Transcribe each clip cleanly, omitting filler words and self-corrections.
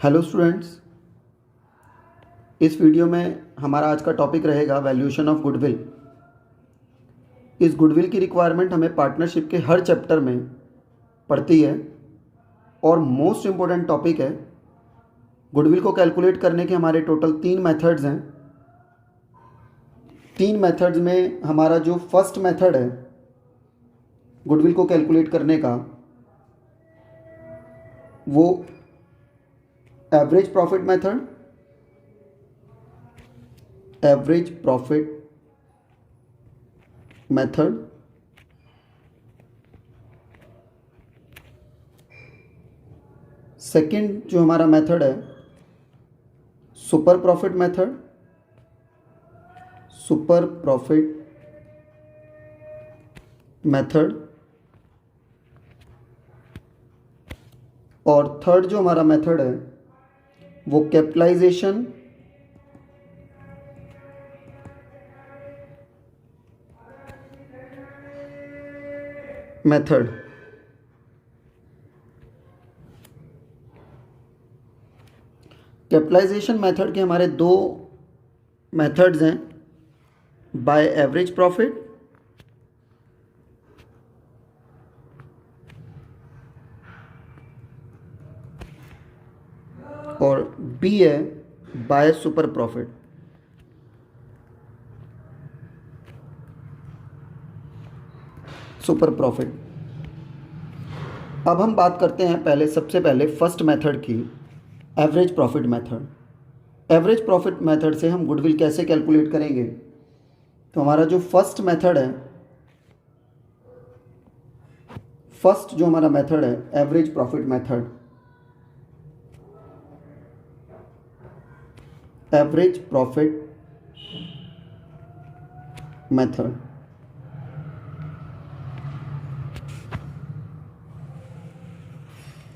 Hello students. इस video में हमारा आज का टॉपिक रहेगा वैल्यूएशन ऑफ गुडविल। इस गुडविल की रिक्वायरमेंट हमें पार्टनरशिप के हर चैप्टर में पड़ती है और मोस्ट इम्पोर्टेंट टॉपिक है। गुडविल को कैलकुलेट करने के हमारे टोटल 3 मेथड्स हैं। 3 मेथड्स में हमारा जो फर्स्ट मेथड है गुडविल को कैलकुलेट करने का वो average profit method, average profit method, second जो हमारा मेथड है super profit method, super profit method, और थर्ड जो हमारा मेथड है वो कैपिटलाइजेशन मेथड। कैपिटलाइजेशन मेथड के हमारे 2 मेथड्स हैं, बाय एवरेज प्रॉफिट और बी है bye super profit. Super profit. अब हम बात करते हैं सबसे पहले फर्स्ट मेथड की, average profit method. Average profit method से हम गुडविल कैसे कैलकुलेट करेंगे? तो हमारा जो फर्स्ट मेथड है, फर्स्ट जो हमारा मेथड है average profit method, average profit method.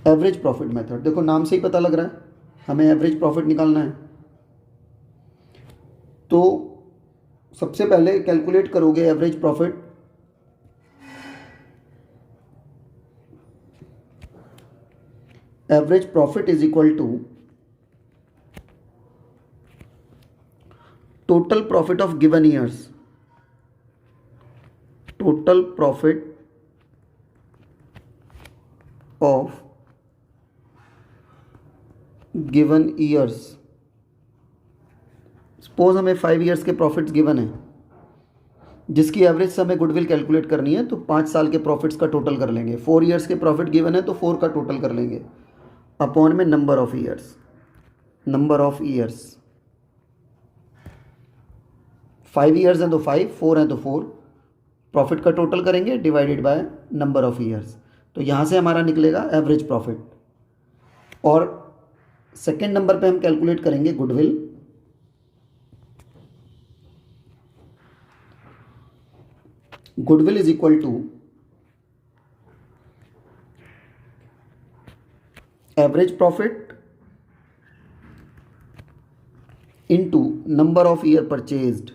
Average profit method, देखो नाम से ही पता लग रहा है हमें एवरेज प्रॉफिट निकालना है। तो सबसे पहले कैलकुलेट करोगे average profit. Average profit is equal to total profit of given years, total profit of given years. Suppose हमें 5 ईयर्स के प्रॉफिट्स गिवन है, जिसकी एवरेज से हमें गुडविल कैलकुलेट करनी है, तो 5 साल के प्रॉफिट्स का टोटल कर लेंगे। 4 ईयर्स के प्रॉफिट गिवन है तो 4 का टोटल कर लेंगे अपॉन में number of years. Number of years 5 years हैं तो 5, 4 हैं तो 4, प्रॉफिट का टोटल करेंगे divided by number of years. तो यहाँ से हमारा निकलेगा एवरेज प्रॉफिट। और सेकेंड नंबर पे हम कैलकुलेट करेंगे goodwill. Goodwill is equal to average profit into number of year purchased,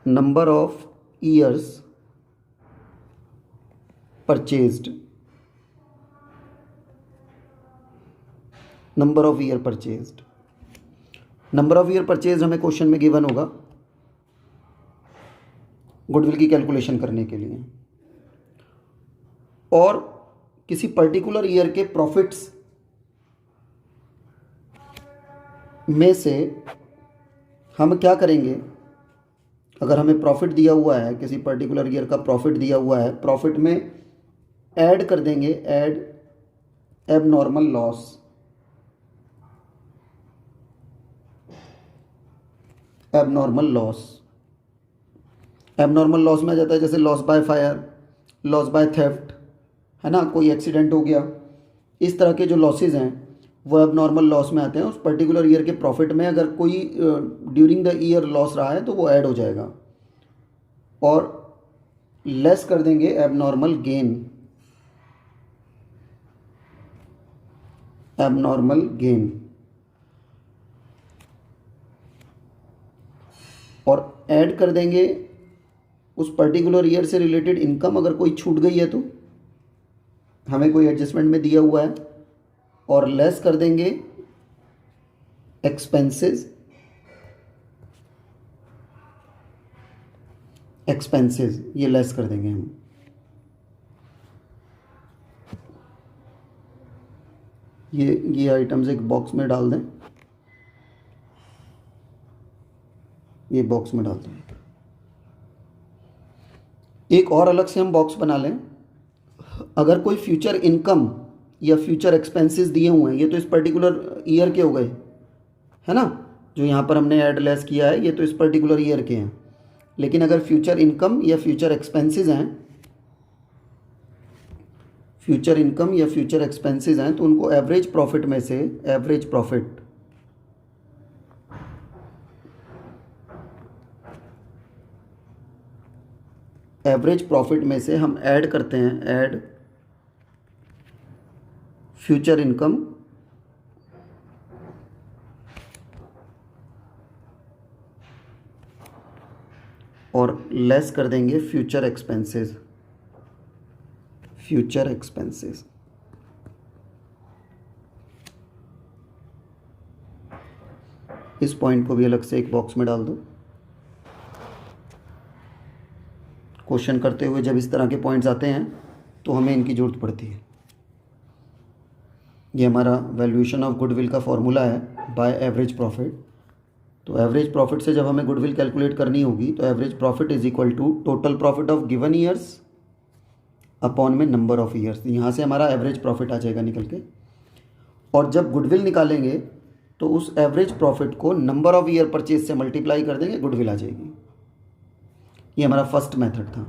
number of years purchased, number of year purchased. Number of year purchase हमें क्वेश्चन में गिवन होगा goodwill की calculation करने के लिए। और किसी पर्टिकुलर ईयर के प्रॉफिट्स में से हम क्या करेंगे, अगर हमें प्रॉफिट दिया हुआ है, किसी पर्टिकुलर ईयर का प्रॉफिट दिया हुआ है, प्रॉफिट में ऐड कर देंगे, add abnormal loss. Abnormal loss, abnormal loss में आ जाता है जैसे loss by fire, loss by theft, है ना, कोई एक्सीडेंट हो गया, इस तरह के जो लॉसेस हैं वो एबनॉर्मल लॉस में आते हैं। उस पर्टिकुलर ईयर के प्रॉफिट में अगर कोई ड्यूरिंग द ईयर लॉस रहा है तो वो ऐड हो जाएगा और लेस कर देंगे एबनॉर्मल गेन, एबनॉर्मल गेन। और ऐड कर देंगे उस पर्टिकुलर ईयर से रिलेटेड इनकम, अगर कोई छूट गई है तो हमें कोई एडजस्टमेंट में दिया हुआ है, और लेस कर देंगे एक्सपेंसेस, एक्सपेंसेस ये लेस कर देंगे हम। ये आइटम्स एक बॉक्स में डाल दें, ये बॉक्स में डाल दें। एक और अलग से हम बॉक्स बना लें। अगर कोई फ्यूचर इनकम या फ्यूचर एक्सपेंसेस दिए हुए हैं, ये तो इस पर्टिकुलर ईयर के हो गए, है ना, जो यहाँ पर हमने ऐड लेस किया है ये तो इस पर्टिकुलर ईयर के हैं। लेकिन अगर फ्यूचर इनकम या फ्यूचर एक्सपेंसेस हैं, फ्यूचर इनकम या फ्यूचर एक्सपेंसेस हैं, तो उनको एवरेज प्रॉफिट में से, एवरेज प्रॉफिट में से हम ऐड करते हैं, ऐड फ्यूचर इनकम और लेस कर देंगे फ्यूचर एक्सपेंसेस, फ्यूचर एक्सपेंसेस। इस पॉइंट को भी अलग से एक बॉक्स में डाल दो। क्वेश्चन करते हुए जब इस तरह के पॉइंट्स आते हैं तो हमें इनकी ज़रूरत पड़ती है। ये हमारा वैल्यूएशन ऑफ गुडविल का फॉर्मूला है बाय एवरेज प्रॉफिट। तो एवरेज प्रॉफिट से जब हमें गुडविल कैलकुलेट करनी होगी तो average profit is equal to total profit of given years upon में नंबर ऑफ ईयर्स। यहाँ से हमारा एवरेज प्रॉफिट आ जाएगा निकल के। और जब गुडविल निकालेंगे तो उस एवरेज प्रॉफिट को नंबर ऑफ ईयर परचेज से मल्टीप्लाई कर देंगे, गुडविल आ जाएगी। ये हमारा फर्स्ट मेथड था,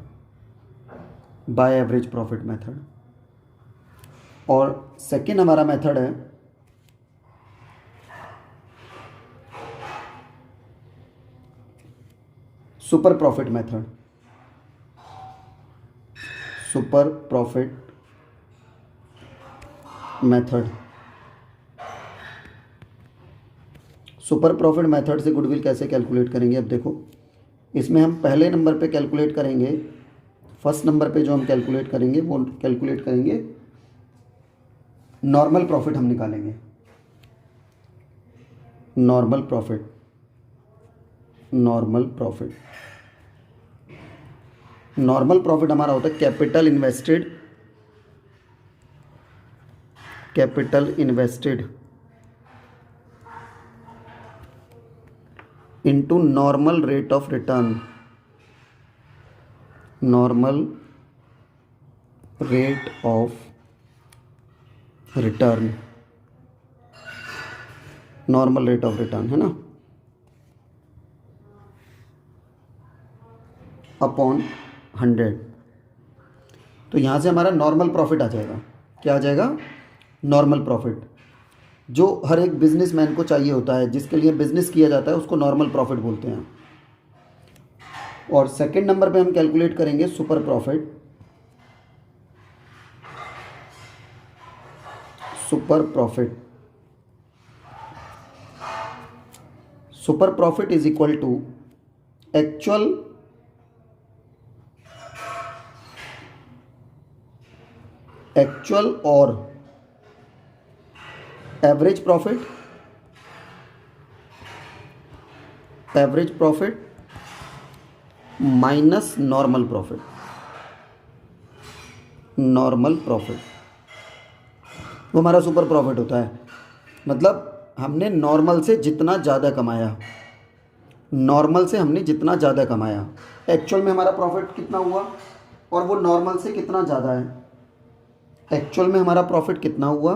बाय एवरेज प्रॉफिट मेथड। और सेकेंड हमारा मेथड है super profit method. Super profit method, super profit method से गुडविल कैसे कैलकुलेट करेंगे? अब देखो, इसमें हम पहले नंबर पे कैलकुलेट करेंगे, फर्स्ट नंबर पे जो हम कैलकुलेट करेंगे वो कैलकुलेट करेंगे नॉर्मल प्रॉफिट हम निकालेंगे। Normal profit, normal profit, normal profit हमारा होता है capital invested, capital invested into normal rate of return, normal rate of return, normal rate of return है ना, अपॉन 100। तो यहाँ से हमारा नॉर्मल प्रॉफिट आ जाएगा। क्या आ जाएगा? नॉर्मल प्रॉफिट, जो हर एक बिजनेसमैन को चाहिए होता है, जिसके लिए बिजनेस किया जाता है, उसको नॉर्मल प्रॉफिट बोलते हैं। और सेकंड नंबर पे हम कैलकुलेट करेंगे super profit. Super profit, super profit is equal to actual और average profit, average profit minus normal profit, normal profit, वो हमारा सुपर प्रॉफिट होता है। मतलब हमने नॉर्मल से जितना ज़्यादा कमाया, नॉर्मल से हमने जितना ज़्यादा कमाया, एक्चुअल में हमारा प्रॉफिट कितना हुआ और वो नॉर्मल से कितना ज़्यादा है। एक्चुअल में हमारा प्रॉफिट कितना हुआ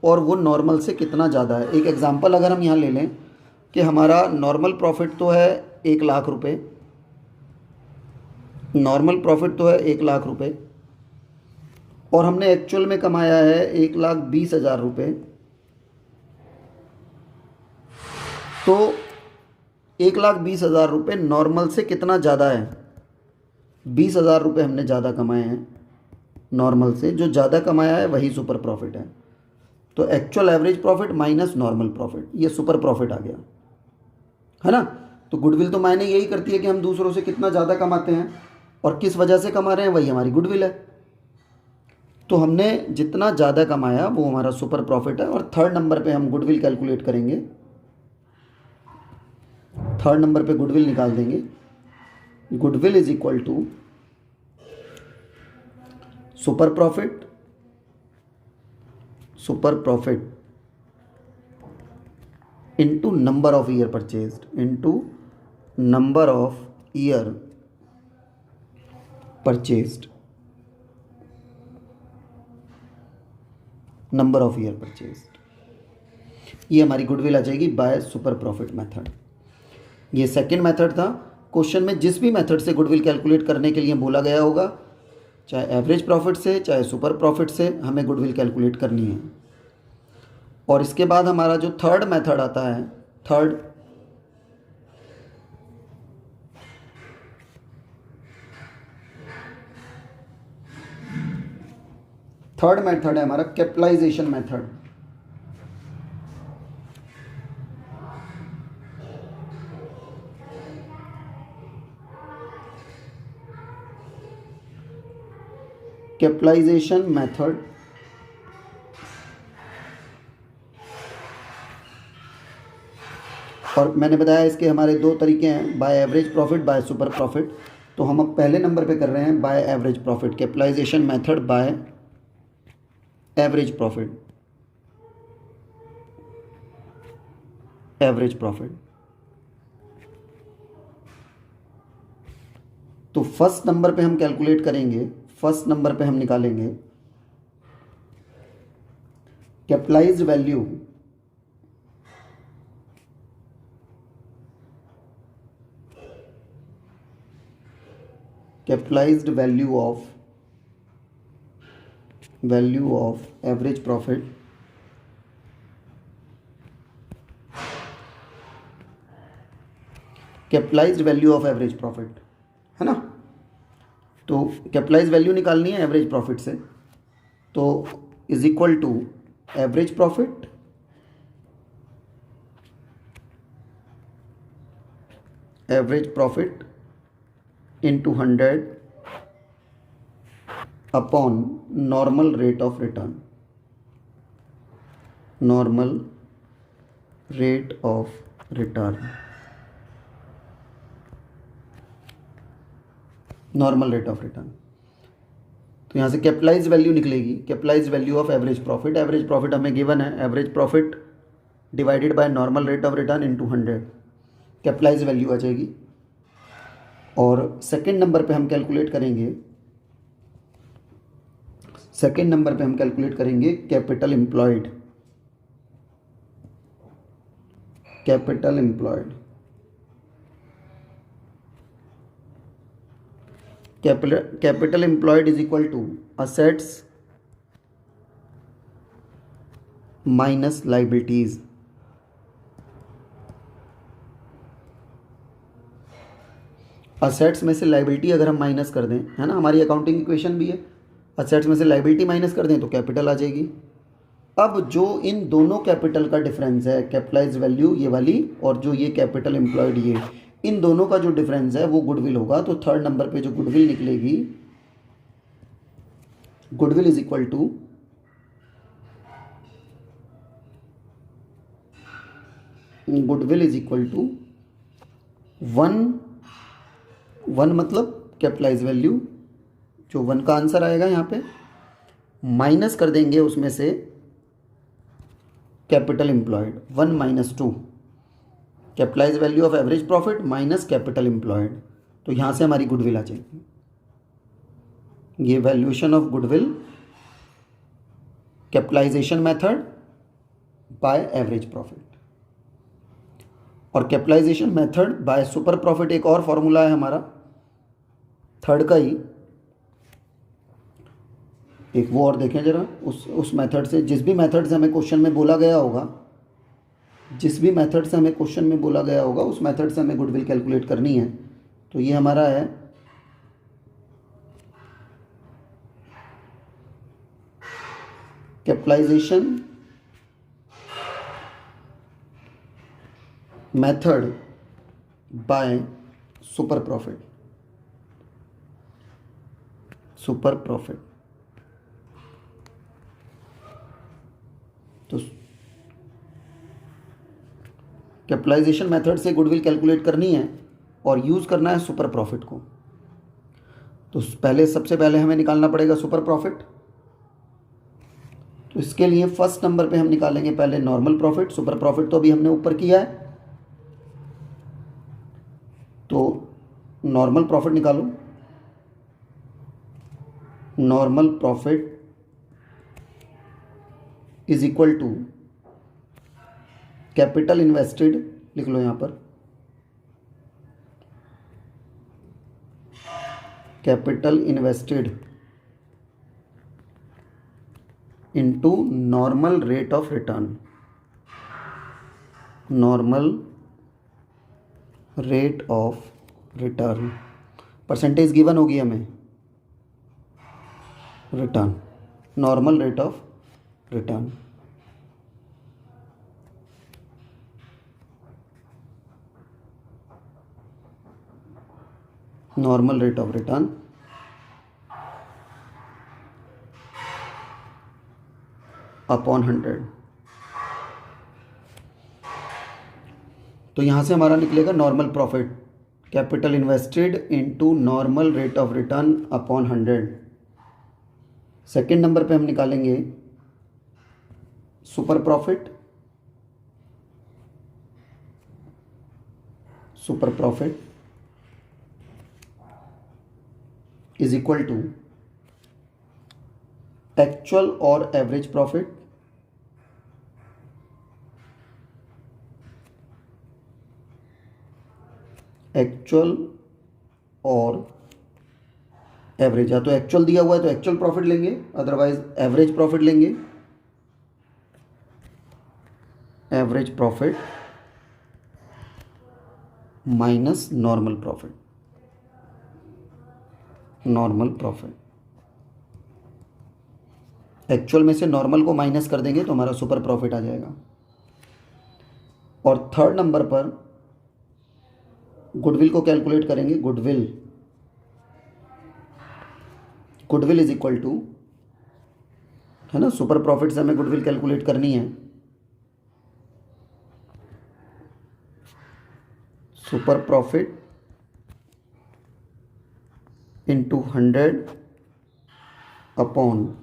और वो नॉर्मल से कितना ज़्यादा है। एक एग्जांपल अगर हम यहाँ ले लें कि हमारा नॉर्मल प्रॉफिट तो है 1 लाख रुपए, नॉर्मल प्रॉफिट तो है 1 लाख रुपए और हमने एक्चुअल में कमाया है 1,20,000 रुपये। तो 1,20,000 रुपये नॉर्मल से कितना ज़्यादा है? 20,000 रुपये हमने ज़्यादा कमाए हैं नॉर्मल से। जो ज़्यादा कमाया है वही सुपर प्रॉफिट है। तो actual average profit minus normal profit, ये सुपर प्रॉफिट आ गया, है ना। तो गुडविल तो मायने यही करती है कि हम दूसरों से कितना ज़्यादा कमाते हैं और किस वजह से कमा रहे हैं, वही हमारी गुडविल है। तो हमने जितना ज़्यादा कमाया वो हमारा सुपर प्रॉफिट है। और थर्ड नंबर पे हम गुडविल कैलकुलेट करेंगे। थर्ड नंबर पे गुडविल निकाल देंगे। Goodwill is equal to super profit into number of year purchased, into number of year purchased, number of year purchased. ये हमारी गुडविल आ जाएगी बाय सुपर प्रॉफिट मेथड। ये सेकंड मेथड था। क्वेश्चन में जिस भी मेथड से गुडविल कैलकुलेट करने के लिए बोला गया होगा, चाहे एवरेज प्रॉफिट से चाहे सुपर प्रॉफिट से, हमें गुडविल कैलकुलेट करनी है। और इसके बाद हमारा जो थर्ड मेथड आता है, थर्ड मेथड है हमारा कैपिटलाइजेशन मेथड। कैपिटलाइजेशन मेथड और मैंने बताया इसके हमारे दो तरीके हैं, by average profit, by super profit. तो हम अब पहले नंबर पे कर रहे हैं by average profit, capitalization method by average profit. तो फर्स्ट नंबर पे हम कैलकुलेट करेंगे, फर्स्ट नंबर पे हम निकालेंगे capitalized value of average profit capitalized value of average profit, है ना। तो कैपिटलाइज्ड वैल्यू निकालनी है एवरेज प्रॉफिट से, तो is equal to average profit into 100 upon normal rate of return, तो यहाँ से कैपिटलाइज्ड वैल्यू निकलेगी, capitalised value of average profit. Average profit हमें गिवन है, average profit divided by normal rate of return into 100, capitalised value आ जाएगी। और second number पे हम कैलकुलेट करेंगे, capital employed. Capital employed is equal to assets minus liabilities. Assets में से लाइबिलिटी अगर हम माइनस कर दें, है ना, हमारी अकाउंटिंग इक्वेशन भी है, असेट्स में से लाइबिलिटी माइनस कर दें तो कैपिटल आ जाएगी। अब जो इन दोनों कैपिटल का डिफरेंस है, कैपिटलाइज्ड वैल्यू ये वाली और जो ये कैपिटल एम्प्लॉयड ये, इन दोनों का जो डिफरेंस है वो गुडविल होगा। तो थर्ड नंबर पे जो गुडविल निकलेगी, goodwill is equal to one मतलब कैपिटलाइज वैल्यू, जो 1 का आंसर आएगा यहाँ पे, माइनस कर देंगे उसमें से capital employed, 1 minus 2, capitalise value of average profit minus capital employed. तो यहाँ से हमारी गुडविल आ जाएगी। ये valuation of goodwill capitalisation method by average profit. और capitalisation method by super profit एक और फॉर्मूला है हमारा, थर्ड का ही, एक वो और देखें जरा, उस मेथड से, जिस भी मेथड से हमें क्वेश्चन में बोला गया होगा, उस मेथड से हमें गुडविल कैलकुलेट करनी है। तो ये हमारा है capitalization method by super profit. Capitalization method से गुडविल कैलकुलेट करनी है और यूज़ करना है सुपर प्रॉफिट को। तो सबसे पहले हमें निकालना पड़ेगा सुपर प्रॉफिट। तो इसके लिए फर्स्ट नंबर पे हम निकालेंगे पहले नॉर्मल प्रॉफिट। सुपर प्रॉफिट तो अभी हमने ऊपर किया है, तो नॉर्मल प्रॉफिट निकालो। Normal profit is equal to capital invested, लिख लो यहाँ पर, capital invested into normal rate of return. Normal rate of return, percentage given होगी हमें, return, normal rate of return. Normal rate of return upon 100। तो यहाँ से हमारा निकलेगा normal profit, capital invested into normal rate of return upon 100। Second number पे हम निकालेंगे super profit. Super profit is equal to actual और एवरेज प्रॉफिट एक्चुअल और एवरेज। या तो एक्चुअल दिया हुआ है तो एक्चुअल प्रॉफिट लेंगे, अदरवाइज एवरेज प्रॉफिट लेंगे। Average profit minus normal profit. Normal profit, actual में से नॉर्मल को माइनस कर देंगे तो हमारा सुपर प्रॉफिट आ जाएगा। और थर्ड नंबर पर गुडविल को कैलकुलेट करेंगे। Goodwill, goodwill is equal to, है ना, सुपर प्रॉफिट से हमें गुडविल कैलकुलेट करनी है। Super profit into 100 upon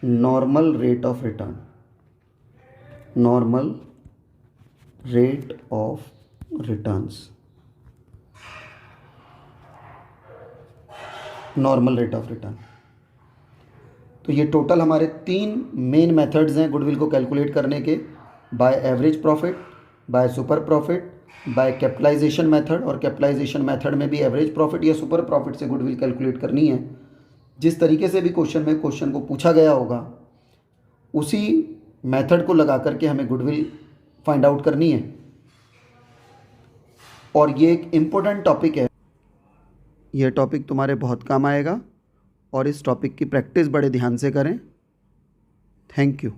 normal rate of return. Normal rate of returns, normal rate of return. तो ये टोटल हमारे 3 मेन मेथड्स हैं गुडविल को कैलकुलेट करने के, by average profit, by super profit, by capitalization method. और कैपिटलाइजेशन मेथड में भी एवरेज प्रॉफिट या सुपर प्रॉफिट से गुडविल कैलकुलेट करनी है। जिस तरीके से भी क्वेश्चन को पूछा गया होगा उसी मेथड को लगा करके हमें गुडविल फाइंड आउट करनी है। और ये एक इम्पोर्टेंट टॉपिक है, यह टॉपिक तुम्हारे बहुत काम आएगा और इस टॉपिक की प्रैक्टिस बड़े ध्यान से करें। Thank you.